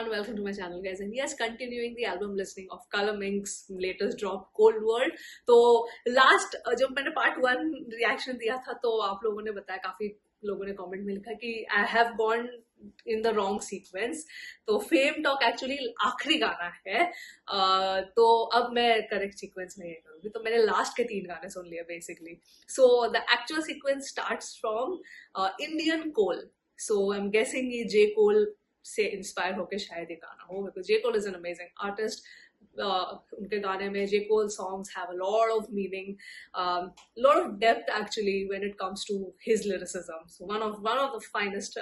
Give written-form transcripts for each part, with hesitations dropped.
everyone, welcome to my channel guys, and yes, continuing the album listening of Color Mink's latest drop Cold World. तो last जब मैंने part 1 reaction दिया था तो आप लोगों ने बताया, काफी लोगों ने कमेंट में लिखा कि I have gone in the wrong sequence. तो फेम टॉक एक्चुअली आखिरी गाना है. तो अब मैं करेक्ट सीक्वेंस में ये करूंगी. तो मैंने लास्ट के 3 गाने सुन लिए basically. So the actual sequence starts from Indian coal. So I am guessing ये जे कोल से इंस्पायर होके शायद ये गाना हो, because J Cole is an amazing artist. उनके गाने में J Cole songs have a lot of meaning, lot of depth actually when it comes to his lyricism. So one of the finest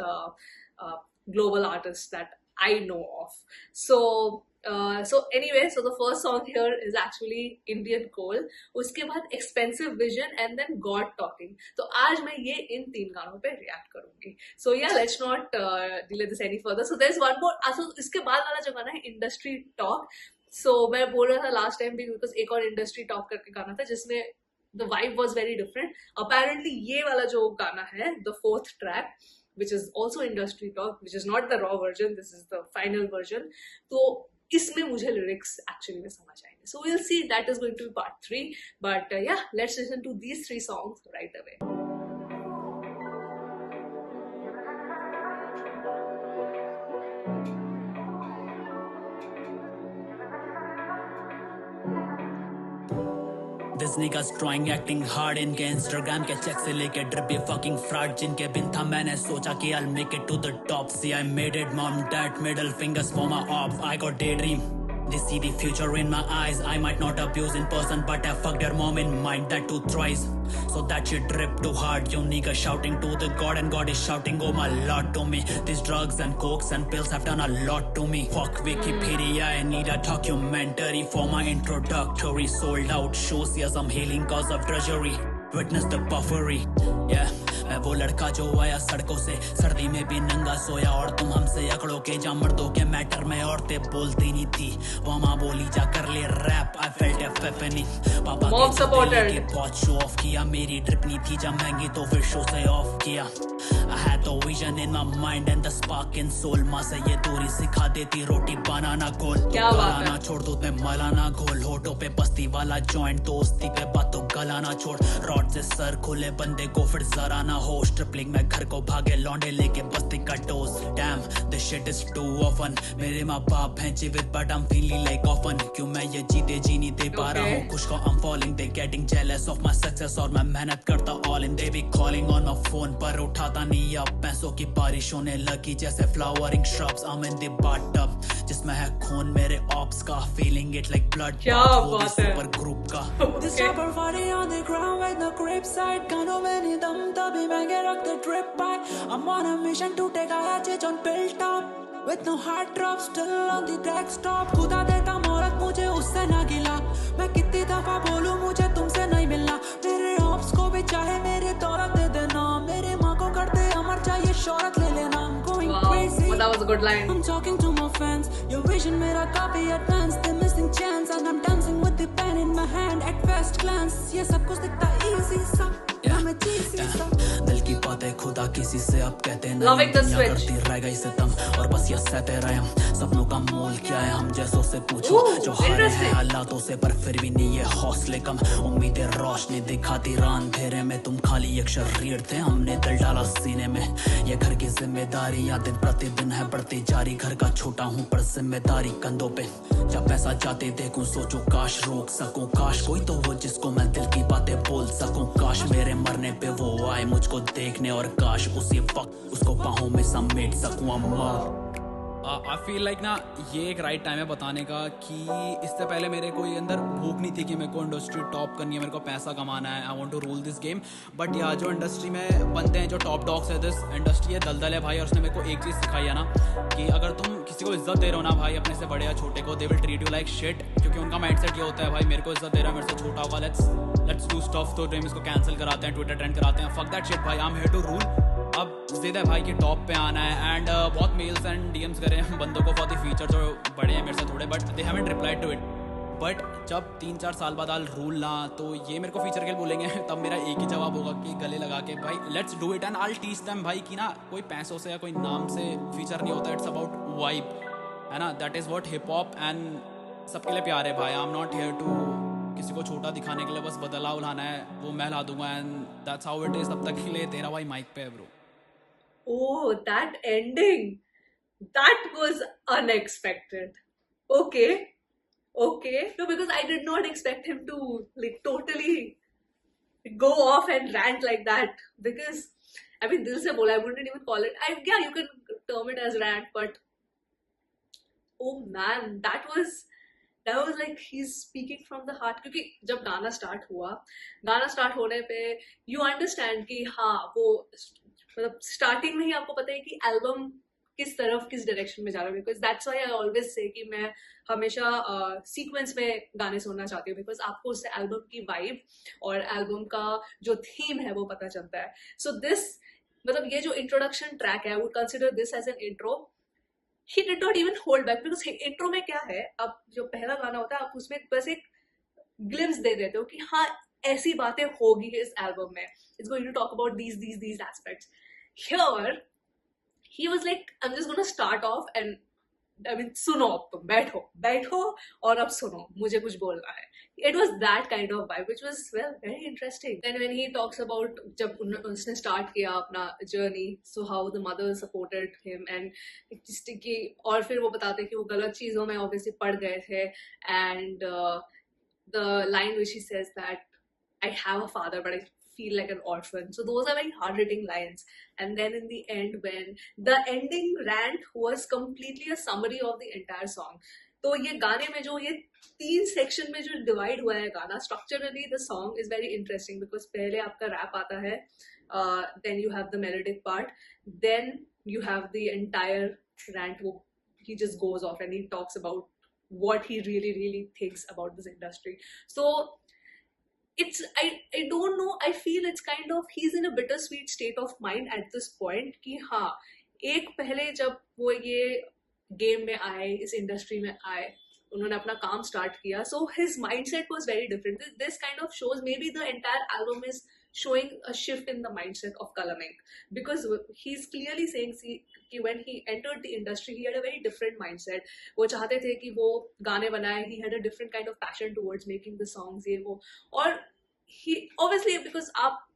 global artists that I know of. So anyway, so the first song here is actually Indian Coal. उसके बाद Expensive Vision and then God Talking. तो आज मैं ये इन 3 गानों पे react करूंगी. So yeah, let's not delay this any further. So there's one more. So इसके बाद वाला जो गाना है Industry Talk. So मैं बोल रहा था last time भी, because एक और Industry Talk करके गाना था जिसमें the vibe was very different. Apparently ये वाला जो गाना है, the 4th track, which is also Industry Talk, which is not the raw version, this is the final version. तो इसमें मुझे lyrics actually में समझ आएंगे. So we'll see, that is going to be part 3. But yeah, let's listen to these 3 songs right away. This niggas trying acting hard इनके Instagram के check से लेके ड्रिप ये fucking fraud जिनके बिन था मैंने सोचा कि I'll make it to the top. See I made it, mom, dad, middle fingers for my ops. I got daydream. They see the future in my eyes. I might not abuse in person, but I fucked their mom in mind, that too thrice. So that shit drip too hard. You nigga shouting to the God and God is shouting, oh my lord, to me. These drugs and cokes and pills have done a lot to me. Fuck Wikipedia, I need a documentary for my introductory. Sold out shows, yes I'm healing cause of treasury. Witness the puffery, yeah. मैं वो लड़का जो आया सड़कों से, सर्दी में भी नंगा सोया, और तुम हमसे अकड़ों के जा मर्दों के मैटर में औरतें बोलती नहीं थी. वो माँ बोली जा कर ले रैप. I felt epiphany. पापा के बहुत शो ऑफ किया. मेरी ड्रिप नहीं थी जब महंगी तो फिर शो से ऑफ किया. I had the vision in my mind and the spark in soul. माँ से ये दूरी सिखा देती रोटी बनाना गोल. गलाना छोड़ दूध में मलाना घोल. होठों पे बस्ती वाला जॉइंट, दोस्ती पे बातों गलाना छोड़. रॉड से सर खुले बंदे को फिर जरा ना होश. ट्रिपलिंग में घर को भागे लौंडे लेके बस्ती का dose. Damn this shit is too often. मेरे माँ बाप हैं जीवित but I'm feeling like often. क्यों मैं ये जीते जी नहीं दे पा रहा हूँ कुछ को. I'm falling, they getting jealous of my success. और मैं मेहनत करता all in, they be calling on my phone पर उठाता नहीं अब. पैसों की बारिश होने लगी जैसे flowering shrubs. I'm in the bathtub जिसमें है खून मेरे ऑप्स का. Feeling it like blood. क्या बात है सुपर ग्रुप का. This rapper party on the ground with the grip side. गानों में नहीं दम तभी महंगे रखते drip by. I'm on a mission to take a hatchet on Billtop. With no heart drop, still on the desktop. खुदा देता मोहरत मुझे उससे ना गिला. मैं कितनी दफा बोलूं मुझे तुमसे नहीं मिलना. मेरे ऑप्स को भी चाहे मेरी दौलत दे देना. मेरे माँ को करते अमर चाहिए शोहरत ले लेना. I'm going crazy. Well, that was a good line. I'm talking to my fans. Your vision मेरा काफी advanced. The missing chance and I'm dancing with the pen in my hand. At first glance, ये सब कुछ दिखता easy सा. दिल की बातें खुदा किसी से अब कहते नहीं. करती रह गई सितम और बस ये सहते रहे हम. सपनों का मोल क्या है हम जैसों से पूछो. जो हारे हैं हालातों से पर फिर भी नहीं है हौसले कम. उम्मीदें रोशनी दिखाती राह अंधेरे में. तुम खाली एक शरीर थे, हमने दिल डाला सीने में. ये घर की जिम्मेदारी या दिन प्रतिदिन है बढ़ती जारी. घर का छोटा हूँ पर जिम्मेदारी कंधों पे. जब पैसा जाते देखूं सोचो काश रोक सकूं. काश कोई तो हो जिसको मैं दिल की बातें बोल सकूं. काश मेरे मरने पे वो आए मुझको देखने, और काश उसी वक्त उसको बाहों में समेट सकूं. अम्मा आई फील लाइक ना ये एक राइट टाइम है बताने का कि इससे पहले मेरे कोई अंदर भूख नहीं थी कि मेरे को इंडस्ट्री टॉप करनी है, मेरे को पैसा कमाना है. I want to rule this game. But यहाँ जो इंडस्ट्री में बनते हैं जो टॉप डॉग्स है, दिस इंडस्ट्री है दलदल है भाई. और उसने मेरे को एक चीज़ सिखाई है ना कि अगर तुम किसी को इज्जत दे रहे हो ना भाई, अपने से बड़े या छोटे को, they will treat you like shit. क्योंकि उनका माइंडसेट ये होता है भाई मेरे को इज्जत दे रहा है, मेरे से छोटा होगा, लेट्स डू स्टफ. तो ड्रीम इसको कैंसिल कराते हैं, ट्विटर ट्रेंड कराते हैं. फक दैट शिट भाई, I am here to rule. अब जिद है भाई कि टॉप पे आना है. एंड बहुत मेल्स एंड डीएम्स करे हैं बंदों को फॉर द फीचर जो बड़े हैं मेरे से थोड़े, but they haven't replied to it. But जब 3-4 साल बाद आल रूल ना, तो ये मेरे को फीचर के बोलेंगे तब मेरा एक ही जवाब होगा कि गले लगा के भाई let's do it. And I teach them भाई कि ना कोई पैसों से या कोई नाम से फीचर नहीं होता. It's about vibe. है ना. That is what hip hop and सबके लिए प्यार है भाई. I am not here to किसी को छोटा दिखाने के लिए बस बदलाव लाना है, वो मैं ला दूंगा and that's how it is. तब तक के लिए तेरा भाई माइक पे है bro. Oh, that ending. That was unexpected. Okay. Okay. No, because I did not expect him to like totally go off and rant like that. Because I mean, this is a bola. I wouldn't even call it. Yeah, you can term it as rant, but oh man, that was like he's speaking from the heart. क्योंकि जब गाना start होने पे you understand कि हाँ वो मतलब starting में ही आपको पता है कि एल्बम किस तरफ किस डायरेक्शन में जा रहा है. Because that's why I always say कि मैं हमेशा सीक्वेंस में गाने सुनना चाहती हूँ, बिकॉज आपको उससे एल्बम की वाइब और एल्बम का जो थीम है वो पता चलता है. सो दिस मतलब ये जो इंट्रोडक्शन ट्रैक है, I would consider this as an intro. He did not even hold back because intro में क्या है, अब जो पहला गाना होता है आप उसमें बस एक ग्लिम्स दे देते हो कि हाँ ऐसी बातें होगी इस एल्बम में. It's going to talk about these aspects. Here he was like, I'm just gonna start off and I mean सुनो अब तुम बैठो और अब सुनो मुझे कुछ बोलना है. It was that kind of vibe, which was well very interesting. Then when he talks about जब उसने start किया अपना journey, so how the mother supported him and just कि और फिर वो बताते कि वो गलत चीजों में obviously पड़ गए थे and the line which he says that I have a father but I feel like an orphan. So those are very hard-hitting lines. And then in the end, when the ending rant was completely a summary of the entire song. तो ये गाने में जो ये 3 section में जो divide हुआ है गाना, structurally the song is very interesting because पहले आपका रैप आता है, then you have the melodic part, then you have the entire rant. वो he just goes off and he talks about what he really thinks about this industry. So it's I don't know, I feel it's kind of he's in a bittersweet state of mind at this point कि हाँ एक पहले जब वो ये game में आए, इस इंडस्ट्री में आए, उन्होंने अपना काम स्टार्ट किया, so his mindset was very different. This kind of shows maybe the entire album is showing a shift in the mindset of Kalam Ink, because he's clearly saying कि when he entered the industry he had a very different mindset. वो चाहते थे कि वो गाने बनाए, he had a different kind of passion towards making the songs ये वो. और he obviously because आप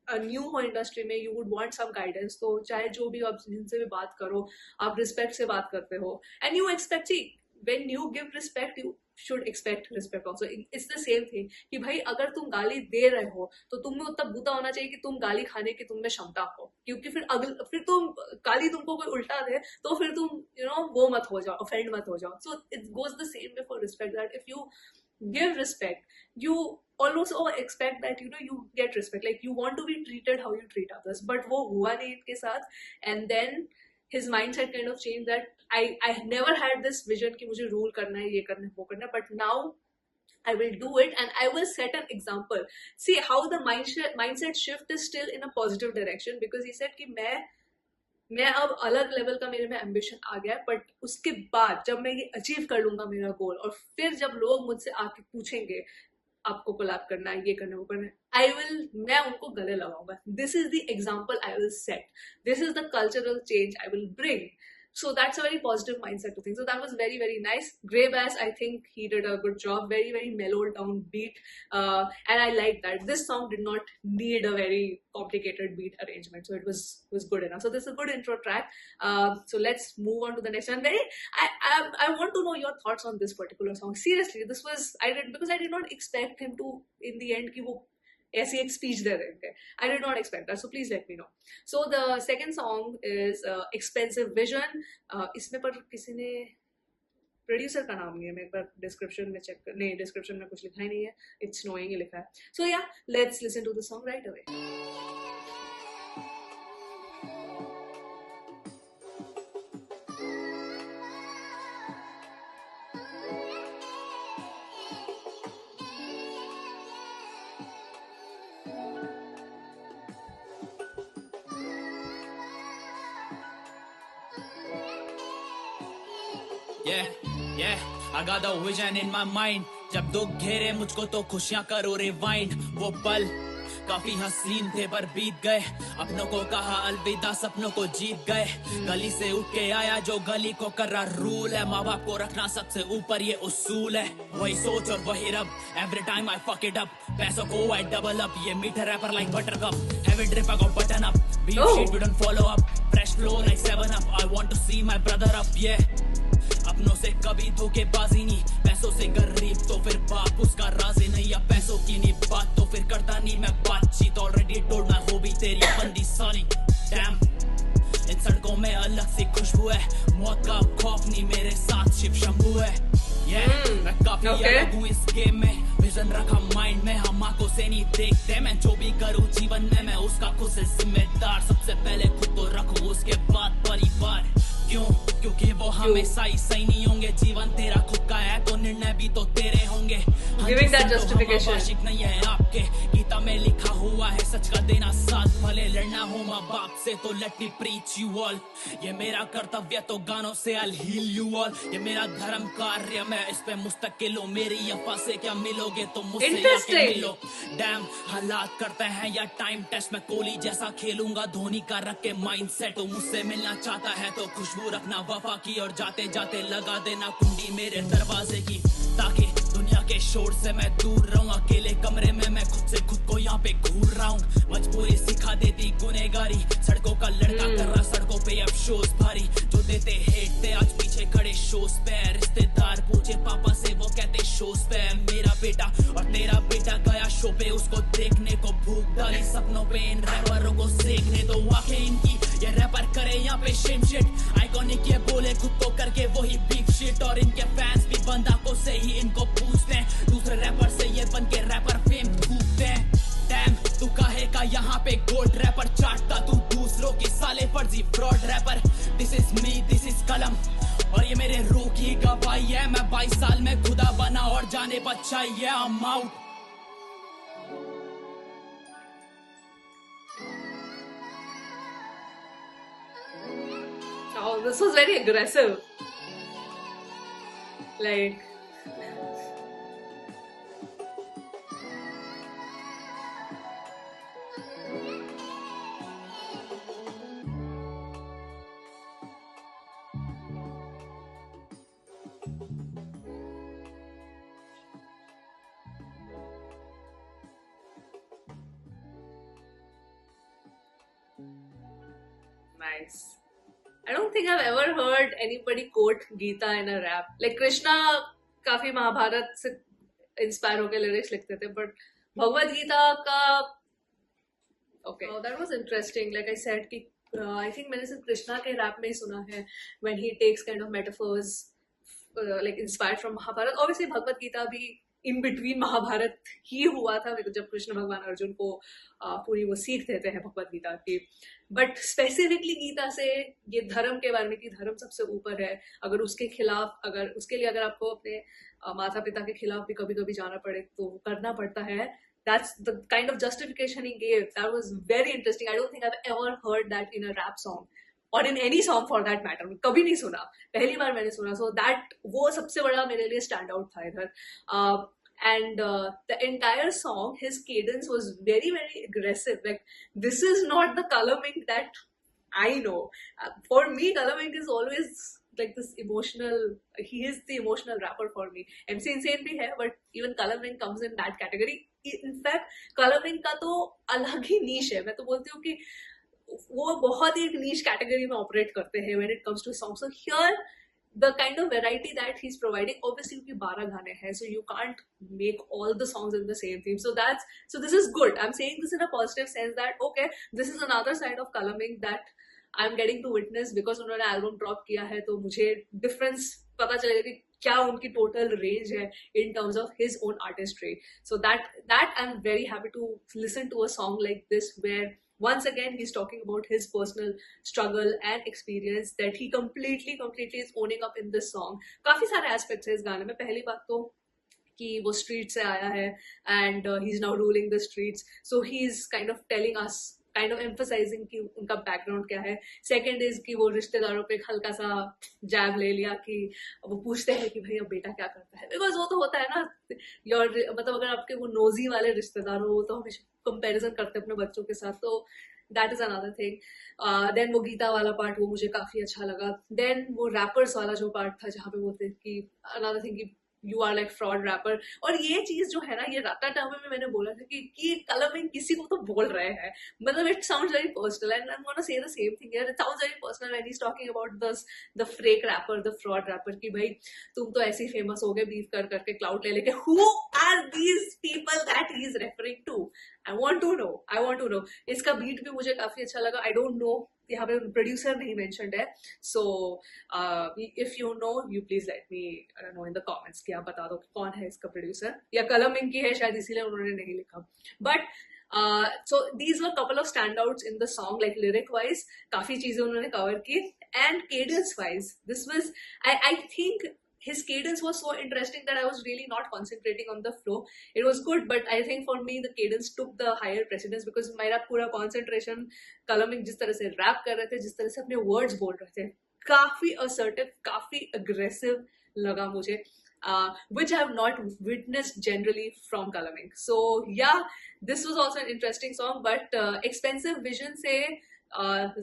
न्यू हो इंडस्ट्री में, you would want some guidance. तो चाहे जो भी आप जिनसे भी बात करो आप रिस्पेक्ट से बात करते हो and you expect, see when you give respect you should expect respect also. It's the same thing कि भाई अगर तुम गाली दे रहे हो तो तुम में उतना बूता होना चाहिए कि तुम गाली खाने की तुम में क्षमता हो, क्योंकि फिर तुम गाली तुमको कोई उल्टा दे तो फिर तुम वो मत हो जाओ, ऑफेंड मत हो जाओ. So it goes the same way for respect, that if you give respect you also expect that you get respect, like you want to be treated how you treat others. But वो हुआ नहीं इनके साथ, and then his mindset kind of changed that I never had this vision कि मुझे rule करना है, ये करना है, वो करना है, but now I will do it and I will set an example. See how the mindset shift is still in a positive direction, because he said कि मैं अब अलग लेवल का मेरे में एम्बिशन आ गया, बट उसके बाद जब मैं ये अचीव कर लूंगा मेरा गोल, और फिर जब लोग मुझसे आके पूछेंगे आपको कोलैब करना है, ये करना है, वो करना है, मैं उनको गले लगाऊंगा. This is the example I will set, this is the cultural change I will bring. So that's a very positive mindset to think. So that was very nice. Grey Bass, I think he did a good job. Very mellowed down beat, and I like that. This song did not need a very complicated beat arrangement, so it was good enough. So this is a good intro track. So let's move on to the next one. I want to know your thoughts on this particular song. Seriously, because I did not expect him to in the end कि वो ऐसी एक speech दे देंगे. I did not expect that, so please let me know. So the second song is Expensive Vision. इसमें पर किसी ने producer का नाम नहीं है, मैं एक बार डिस्क्रिप्शन में चेक नहीं, डिस्क्रिप्शन में कुछ लिखा ही नहीं है, इट्स नोइंग ही लिखा है. So yeah, let's listen to the song right away. Yeah, I got the vision in my mind. जब दुख घेरे मुझको तो खुशियां करो रिवाइंड. वो पल काफी हसीन थे पर बीत गए, अपनों को कहा अलविदा, सपनों को जीत गए। गली से उठ के आया जो गली को कर रहा रूल है, माँ बाप को रखना सबसे ऊपर ये उसूल है। वही सोच और वही रब, every time I fuck it up, पैसों को आई डबल अप, ये मीठा rapper like butter cup, heavy drip I go button up, beef shit we don't follow up, fresh flow like 7 up, I want to see my brother up, ये अपनों से कभी धोखेबाजी नहीं, पैसों से गरीब तो फिर बाप उसका राजी नहीं, या पैसों की नहीं बात तो फिर करता नहीं मैं बातचीत, ऑलरेडी टोल्ड मैं हो भी तेरी बंदी सॉरी डैम। इन सड़कों में अलग सी खुशबू है, मौत का खौफ नहीं मेरे साथ शिव शंभू है। मैं काफी अलग हूँ इस गेम में, विजन रखा माइंड में, हम आंखों से नहीं देखते, मैं जो भी करूँ जीवन में मैं उसका खुद से जिम्मेदार, सबसे पहले खुद को रखूँ उसके बाद परिवार। क्यों? क्योंकि वो हमेशा ही सही नहीं होंगे, जीवन तेरा खुद का है तो निर्णय भी तो तेरे होंगे। Giving that justification. आशिक नहीं है आपके, गीता में लिखा हुआ है सच का देना साथ, भले लड़ना हो माँ बाप से तो let me preach you all, ये मेरा कर्तव्य तो गानों से I'll heal you all, ये मेरा धर्म कार्य मैं इस पे मुस्तकिल हूँ, मेरी अफवाह से क्या मिलोगे तो मुझसे आके मिलो। डैम हालात करते हैं या टाइम टेस्ट, मैं कोहली जैसा खेलूंगा, धोनी का रख के माइंड सेट, मुझसे मिलना चाहता है तो खुशबू रखना वफा की, और जाते जाते लगा देना कुंडी मेरे दरवाजे की, ताकि दुनिया के शोर से मैं दूर रहूं, अकेले कमरे में मैं खुद से खुद को यहाँ पे घूर रहा हूँ, मजबूरी सिखा देती गुनेगारी, सड़कों का लड़का कर रहा सड़कों पे अब शोज भारी, जो देते हेट थे आज पीछे खड़े शोज पे, रिश्तेदार पूछे पापा से वो कहते शोज पे, मेरा बेटा और तेरा बेटा गया शो पे, उसको देखने को भूख डाली, सपनों पे इन रैपरों को सेकने दो, आंखें इनकी ये रैपर करे यहाँ पे शेम शिट, आइकॉनिक ये बोले खुद को करके वही बीफ शिट, और इनके फैंस भी बंदाकों से ही इनको पूछते हैं, दूसरे रैपर से ये बन के रैपर फेम थूकते हैं। डैम तू कहेगा यहाँ पे गोल्ड रैपर चाटता, तू दूसरों की साले फर्जी fraud rapper, this is me this is Kalam, और ये मेरे रूह की गवाही है, मैं 22 साल में खुदा बना और जाने बच्चा ये I'm out। Oh, this was very aggressive. Like, nice. I don't think I've ever heard anybody quote Gita in a rap. Like Krishna काफी महाभारत से इंस्पायर होकर लिरिक्स लिखते थे, but भगवद गीता का okay, that was interesting. Like I said कि I think मैंने सिर्फ कृष्णा के रैप में ही सुना है when he takes kind of metaphors like inspired from Mahabharat. Obviously Bhagavad Gita भी इन बिटवीन महाभारत ही हुआ था जब कृष्ण भगवान अर्जुन को पूरी वो सीख देते हैं भगवद गीता की, बट स्पेसिफिकली गीता से ये धर्म के बारे में कि धर्म सबसे ऊपर है, अगर उसके खिलाफ अगर उसके लिए अगर आपको अपने माता पिता के खिलाफ भी कभी कभी जाना पड़े तो करना पड़ता है. That's the kind of justification he gave. That was very interesting. I don't think I've ever heard that in a rap song or in any song for that matter. कभी नहीं सुना, पहली बार मैंने सुना. So that वो सबसे बड़ा मेरे लिए stand out था इधर. And the entire song, his cadence was very very aggressive. Like this is not the Color Mink that I know. For me, Color Mink is always like this emotional. He is the emotional rapper for me. MC Insane भी है, but even Color Mink comes in that category. In fact, Color Mink का तो अलग ही niche है. मैं तो बोलती हूँ कि वो बहुत ही एक niche category में operate करते हैं when it comes to songs. So here, the kind of variety that he's providing, obviously क्योंकि 12 गाने हैं, so you can't make all the songs in the same theme. So this is good. I'm saying this in a positive sense that okay, this is another side of Color Mink that I'm getting to witness because उन्होंने album drop किया है, तो मुझे difference पता चलेगा कि क्या उनकी total range है in terms of his own artistry. So that I'm very happy to listen to a song like this where once again he's talking about his personal struggle and experience that he completely is owning up in this song. काफी सारे aspects है इस गाने में. पहली बात तो कि वो street से आया है and he's now ruling the streets, so he's kind of telling us kind of emphasising कि उनका बैकग्राउंड क्या है. सेकंड इज कि वो रिश्तेदारों पे एक हल्का सा जैब ले लिया कि वो पूछते हैं कि भाई अब बेटा क्या करता है, बिकॉज वो तो होता है ना, मतलब अगर आपके वो नोजी वाले रिश्तेदार हो तो हमेशा कंपैरिजन करते हैं अपने बच्चों के साथ. तो that is another thing. Then वो गीता वाला पार्ट वो मुझे काफी अच्छा लगा. देन वो रैपर्स वाला जो पार्ट था जहाँ पे बोलते कि अनदर थिंग कि you are like fraud rapper. और ये चीज जो है ना, ये राता टामे में मैंने बोला था कि कलमिंग किसी को तो बोल रहे हैं, मतलब it sounds very personal and I am gonna say the same thing here. It sounds very personal when he is talking about the fake rapper, the fraud rapper, कि भाई तुम तो ऐसे ही फेमस हो गए बीफ कर करके, क्लाउड ले लेके. Who are these people that he is referring to? I want to know. इसका बीट भी मुझे काफी अच्छा लगा. आई डोंट नो, यहाँ पे प्रोड्यूसर नहीं मेंशन्ड है, so if you know you please let me no in the comments कि आप बता दो कि कौन है इसका प्रोड्यूसर, या कलम इनकी है शायद इसीलिए उन्होंने नहीं लिखा. But so these were couple of standouts in the song, like lyric wise काफी चीजें उन्होंने cover की, and cadence wise this was, I think his cadence was so interesting that I was really not concentrating on the flow. It was good, but I think for me the cadence took the higher precedence because मेरा पूरा concentration कलम जिस तरह से rap कर रहे थे, जिस तरह से अपने words बोल रहे थे, काफी assertive, काफी aggressive लगा मुझे. Which I have not witnessed generally from Kalaming. So yeah, this was also an interesting song, but Expensive Vision से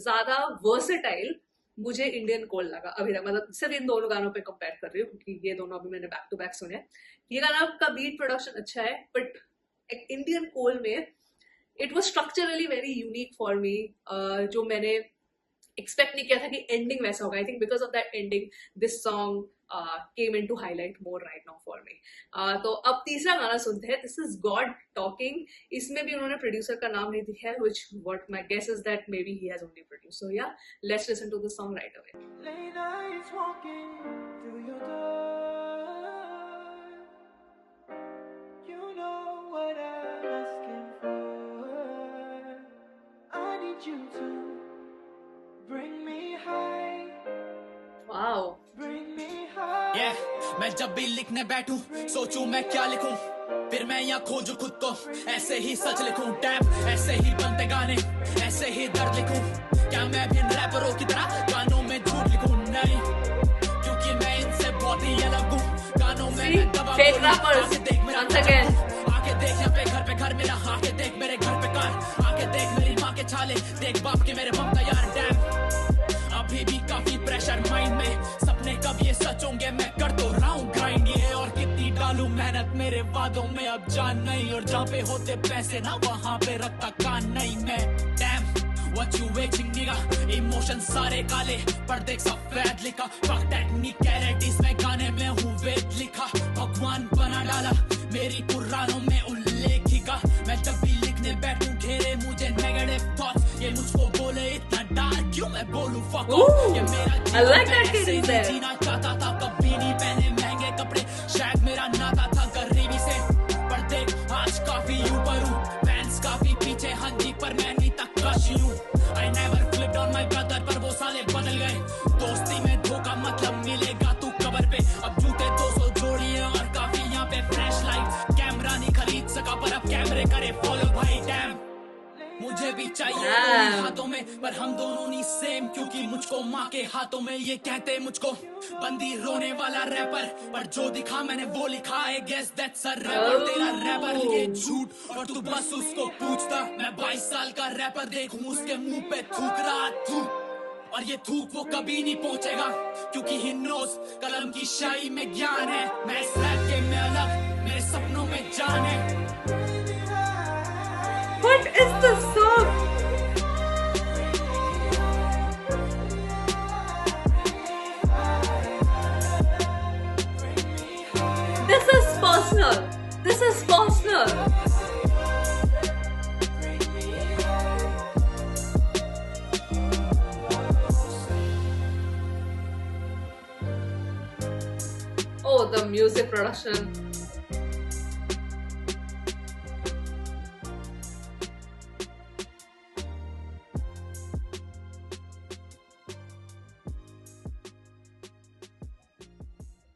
ज़्यादा versatile मुझे इंडियन कोल लगा अभी तक. मतलब सिर्फ इन दोनों गानों पे कंपेयर कर रही हूँ क्योंकि ये दोनों अभी मैंने बैक टू बैक सुने. ये गाना का बीट प्रोडक्शन अच्छा है, बट इंडियन कोल में it was structurally very unique for me. जो मैंने एक्सपेक्ट नहीं किया था कि एंडिंग वैसा होगा. I think because of that ending this song came into highlight more right now for me. तो अब तीसरा गाना सुनते हैं. This is God talking. इसमें भी उन्होंने प्रोड्यूसर का नाम नहीं दिया है, which what my guess is that maybe he has only produced. So yeah, let's listen to the song right away. Late nights walking through your door, you know what I'm asking for. I need you to bring me high. Wow. Bring me high. Yeah, मैं जब भी लिखने बैठूं सोचूं मैं क्या लिखूं, फिर मैं यहाँ खोजूं खुद को, ऐसे ही सच लिखूं. टैप ऐसे ही बनते गाने, ऐसे ही दर्द लिखूं. क्या मैं भी इन रैपरों की तरह गानों में झूठ लिखूं? नहीं, क्योंकि मैं इनसे बहुत ही अलग हूँ. गानों में मैं दबा Fake rappers. आके देख मेरा Once again. आके देख यहाँ पे घर मेरा, आके देख मेरे घर पे कार, आके देख मेरी माँ के छाले, देख बाप के मेरे बम तैयार. डैम अभी भी काफी प्रेशर माइंड में, सपने कब ये सच होंगे, मैं कर तो रहा हूँ ग्राइंड. ये और कितनी डालूं मेहनत मेरे वादों में, अब जान नहीं. और जहाँ पे होते पैसे ना वहाँ पे रखता कान नहीं मैं. Dam what you waiting nigga, emotion सारे काले पर देख सफेद लिखा. fuck technicalities में गाने में हूँ वेद लिखा. भगवान बना डाला मेरी पुरानों में उल्लेखिका. मैं जब भी लिखने बैठूं घेरे मुझे नेगेटिव थॉट्स, ये मुझको बोले इतना डार्क क्यों मैं बोलूं fuck off. ये मेरा I like that ऐसे cadence ही there. जीना चाहता था, कभी नहीं पहने महंगे कपड़े, शायद मेरा नाता था गरीबी से. पर देख आज काफी ऊपर हूँ, फैंस काफी पीछे, हाँ जी पर मैं नहीं तक क्रश हूँ. I never flipped on my brother, पर वो साले बदल गए. दोस्ती में धोखा मतलब मिलेगा तू कबर पे. अब जूते 200 जोड़िए और काफी यहाँ पे फ्लैश लाइट. कैमरा नहीं खरीद सका पर अब कैमरे करे फॉलो भाई. डैम मुझे भी चाहिए दोनों हाथों में, पर हम दोनों नहीं सेम, क्योंकि मुझको माँ के हाथों में. ये कहते मुझको बंदी रोने वाला रैपर, पर जो दिखा मैंने वो लिखा. I guess that's a rapper. तेरा रैपर ये झूठ और तू बस उसको पूछता. मैं 22 साल का रैपर देखूं उसके मुंह पे थूक रहा थूक, और ये थूक वो कभी नहीं पहुंचेगा, क्योंकि ही नोस कलम की शाही में ज्ञान है. मैं इस रैप गेम में अलग, मेरे सपनों में जान है. What is the song? This is personal. This is personal. Oh, the music production.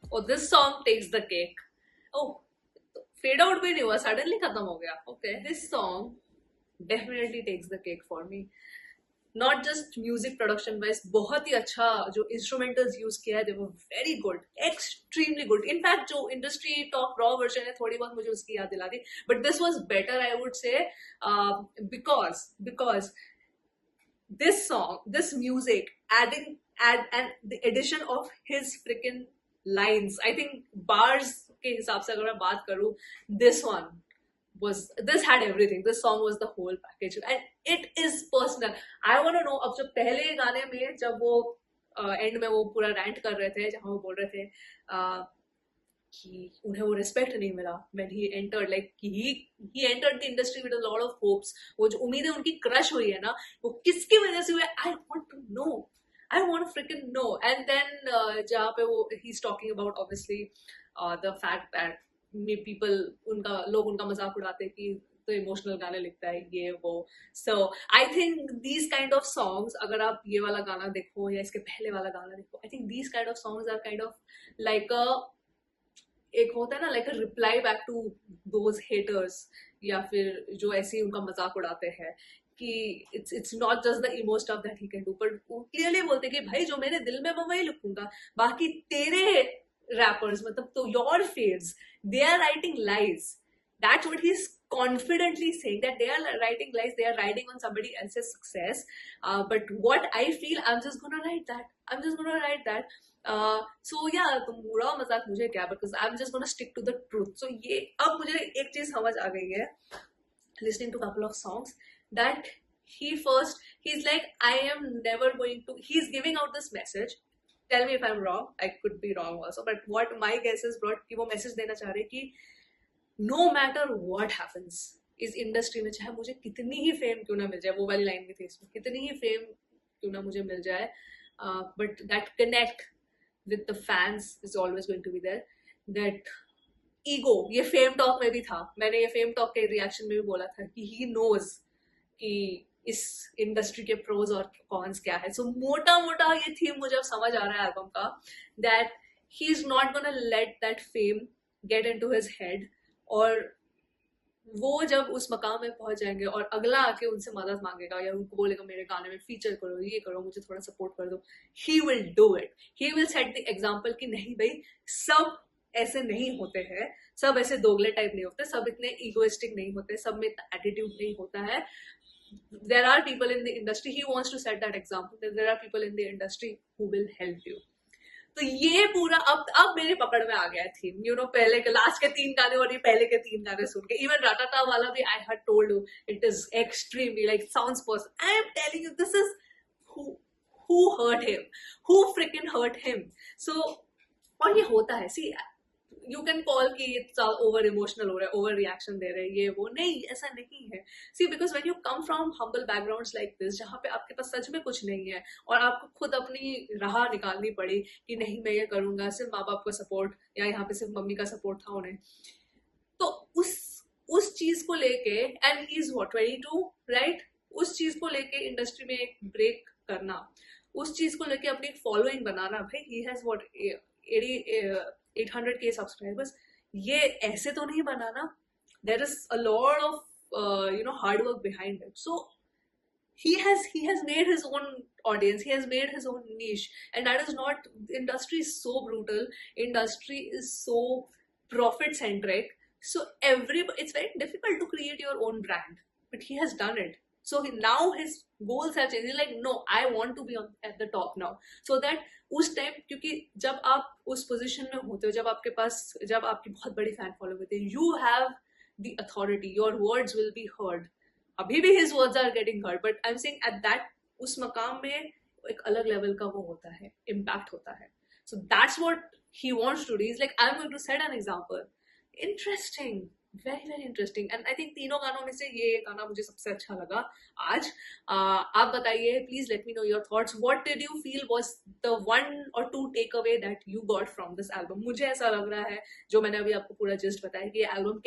Oh, this song takes the cake. Oh, fade out भी नहीं हुआ, suddenly खत्म हो गया. Okay, this song definitely takes the cake for me. Not just music production wise, बहुत ही अच्छा जो instrumentals use किया है, they were very good, extremely good. In fact, जो industry talk raw version है थोड़ी बहुत मुझे उसकी याद दिला दी, but this was better, I would say, because this song, this music, and the addition of his freaking lines, I think bars के हिसाब से अगर मैं बात करूँ, this had everything. This song was the whole package, and it is personal. I want to know, अब जब पहले गाने में जब वो एंड में वो पूरा रैंट कर रहे थे, जहाँ वो बोल रहे थे कि उन्हें वो रिस्पेक्ट नहीं मिला when he entered, like he entered the industry with a lot of hopes. वो जो उम्मीदें उनकी क्रश हुई है ना, वो किसकी वजह से हुई है? I want to know. I want to freaking know. And then जहाँ पे वो he's talking about obviously the fact that लोग उनका मजाक उड़ाते हैं कि तो इमोशनल गाने लिखता है ये वो. So I think these kind of songs, अगर आप ये वाला गाना देखो या इसके पहले वाला गाना देखो, I think these kind of songs are kind of like एक होता है ना, like a reply back to those haters, या फिर जो ऐसे ही उनका मजाक उड़ाते हैं कि it's not just the emo stuff that he can do, but वो क्लियरली बोलते कि भाई जो मेरे दिल में मैं वही लिखूंगा, बाकी तेरे rappers, मतलब तो your faves, they are writing lies. That's what he's confidently saying, that they are writing lies, they are riding on somebody else's success. But what I feel, I'm just gonna write that. So yeah, तुम बुरा मजाक मुझे क्या, because I'm just gonna stick to the truth. So ये अब मुझे एक चीज समझ आ गई है, listening to a couple of songs, that he's like, I am never going to, he's giving out this message. Tell me if I'm wrong, I could be wrong also, but what my guess is brought कि वो message देना चाह रहे कि no matter what happens इस industry में, चाहे मुझे कितनी ही फेम क्यों ना मिल जाए, वो वाली लाइन भी थी इसमें, कितनी ही फेम क्यों ना मुझे मिल जाए, but that connect with the fans is always going to be there. That ego, ये फेम टॉक में भी था, मैंने ये फेम टॉक के रिएक्शन में भी बोला था कि he knows कि इस इंडस्ट्री के प्रोज और कॉन्स क्या है. सो मोटा मोटा ये थीम मुझे अब समझ आ रहा है एल्बम का, that he is not gonna let that fame get into his head, और वो जब उस मकाम में पहुंच जाएंगे और अगला आके उनसे मदद मांगेगा या उनको बोलेगा मेरे गाने में फीचर करो, ये करो, मुझे थोड़ा सपोर्ट कर दो, he will do it. He will set the example कि नहीं भाई, सब ऐसे नहीं होते हैं, सब ऐसे दोगले टाइप नहीं होते, सब इतने इगोइस्टिक नहीं होते, सब में इतना एटीट्यूड नहीं होता है. There are people in the industry, he wants to set that example, that there are people in the industry who will help you. तो ये पूरा अब मेरे पकड़ में आ गया थीम, यू नो, पहले के लास्ट के 3 गाने और ये पहले के 3 गाने सुन के, इवन राटाटा वाला भी I had told you it is extremely like sounds person. I am telling you this is who hurt him, who freaking hurt him. So और ये होता है, सी यू कैन कॉल कि इट्स ओवर इमोशनल हो रहा है, ओवर रिएक्शन दे रहे हैं, ये वो नहीं, ऐसा नहीं है. See because when you come from humble backgrounds like this, जहाँ पे आपके पास सच में कुछ नहीं है और आपको खुद अपनी राह निकालनी पड़ी कि नहीं मैं ये करूंगा, सिर्फ माँ बाप का सपोर्ट या यहाँ पे सिर्फ मम्मी का सपोर्ट था उन्हें, तो उस चीज को लेके, and he is what 22 right, उस चीज को लेके इंडस्ट्री में एक ब्रेक करना, उस चीज को लेके अपनी फॉलोइंग बनाना. भाई he has what 800K subscribers, ये ऐसे तो नहीं बनाना. There is a lot of you know hard work behind it. So he has made his own audience, he has made his own niche, and that is not, industry is so brutal, industry is so profit centric, so it's very difficult to create your own brand, but he has done it. So now his goals have changed. He's like, no, I want to be at the top now, so that उस time, क्योंकि जब आप उस position में होते हो, जब आपकी बहुत बड़ी फैन फॉलो होती है, you have the authority, your words will be heard. अभी भी his words are getting heard, but I am saying at that, उस मकाम में एक अलग लेवल का वो होता है, इम्पैक्ट होता है. So that's what he wants to do. Is like, I am going to set an example. Interesting, very very interesting. And I think तीनों गानों में से ये गाना मुझे सबसे अच्छा लगा आज. आप बताइए, please let me know your thoughts. What did you feel was the 1 or 2 takeaway that you got from this album. मुझे ऐसा लग रहा है, जो मैंने अभी आपको पूरा जस्ट बताया, कि ये एल्बम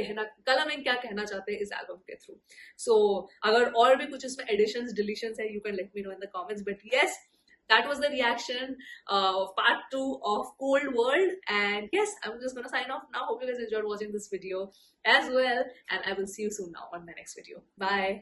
कलमिंग क्या कहना चाहते हैं इस एल्बम के थ्रू. सो अगर और भी कुछ इसमें एडिशंस डिलीशंस है, you can let me no in the comments. But yes, that was the reaction of part 2 of Cold World, and yes, I'm just gonna sign off now. Hope you guys enjoyed watching this video as well, and I will see you soon now on my next video. Bye.